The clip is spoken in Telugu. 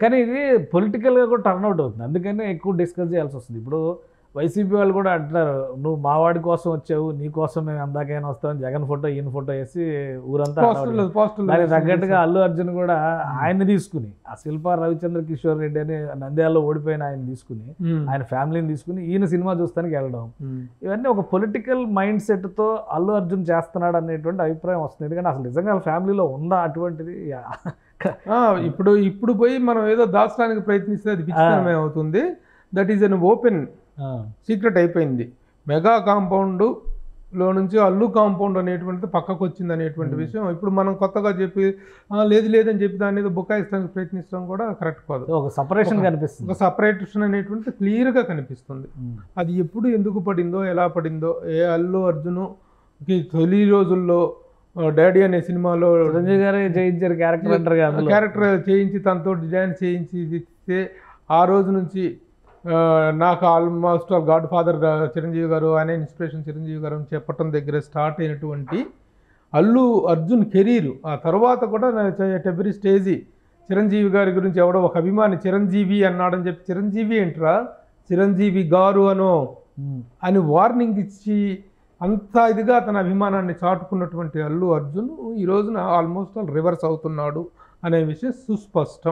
కానీ ఇది పొలిటికల్‌గా కూడా టర్న్ అవుట్ అవుతుంది. అందుకనే ఎక్కువ డిస్కస్ చేయాల్సొస్తుంది. ఇప్పుడు వైసీపీ వాళ్ళు కూడా అంటున్నారు, "నువ్వు మా వాడి కోసం వచ్చావు. నీ కోసం మేము ఎందాకైనా వస్తామని" జగన్ ఫోటో, ఈయన ఫోటో ఏసి ఊరంతా హడావుడి. దానికి తగ్గట్టుగా అల్లు అర్జున్ కూడా ఆయన్ని తీసుకుని, ఆ శిల్పా రవిచంద్ర కిషోర్ రెడ్డి అని నంద్యాలలో ఓడిపోయిన ఆయన తీసుకుని, ఆయన ఫ్యామిలీని తీసుకుని ఈయన సినిమా చూస్తానికి వెళ్ళడం. ఇవన్నీ ఒక పొలిటికల్ మైండ్ సెట్‌తో అల్లు అర్జున్ చేస్తున్నాడు అనేటువంటి అభిప్రాయం వస్తుంది. ఎందుకంటే అసలు నిజంగా వాళ్ళ ఫ్యామిలీలో ఉందా అటువంటిది? ఇప్పుడు పోయి మనం ఏదో దాచడానికి ప్రయత్నిస్తే అది పిచ్చితనమే అవుతుంది. That is an open secret అయిపోయింది. మెగా కాంపౌండ్లో నుంచి అల్లు కాంపౌండ్ అనేటువంటిది పక్కకు వచ్చింది అనేటువంటి విషయం ఇప్పుడు మనం కొత్తగా చెప్పి లేదు లేదని చెప్పి దాని మీద బుకాయిస్తానికి ప్రయత్నించడం కూడా కరెక్ట్ కాదు. ఒక సపరేషన్ కనిపిస్తుంది. ఒక సపరేషన్ అనేటువంటిది క్లియర్గా కనిపిస్తుంది. అది ఎప్పుడు ఎందుకు పడిందో, ఎలా పడిందో, అల్లు అర్జున్కి తొలి రోజుల్లో డాడీ అనే సినిమాలో చిరంజీవి గారే చేయించారు క్యారెక్టర్ చేయించి తనతో డిజైన్ చేయించి ఇస్తే ఆ రోజు నుంచి నాకు ఆల్మోస్ట్ గాడ్ ఫాదర్ చిరంజీవి గారు, ఆయన ఇన్స్పిరేషన్ చిరంజీవి గారు అని చెప్పటం దగ్గర స్టార్ట్ అయినటువంటి అల్లు అర్జున్ కెరీర్ ఆ తర్వాత కూడా ఎవ్రీ స్టేజీ చిరంజీవి గారి గురించి ఎవడో ఒక అభిమాని చిరంజీవి అన్నాడని చెప్పి చిరంజీవి ఏంట్రా చిరంజీవి గారు అని వార్నింగ్ ఇచ్చి అంత ఇదిగా తన అభిమానాన్ని చాటుకున్నటువంటి అల్లు అర్జున్ ఈ రోజున ఆల్మోస్ట్ రివర్స్ అవుతున్నాడు అనే విషయం సుస్పష్టం.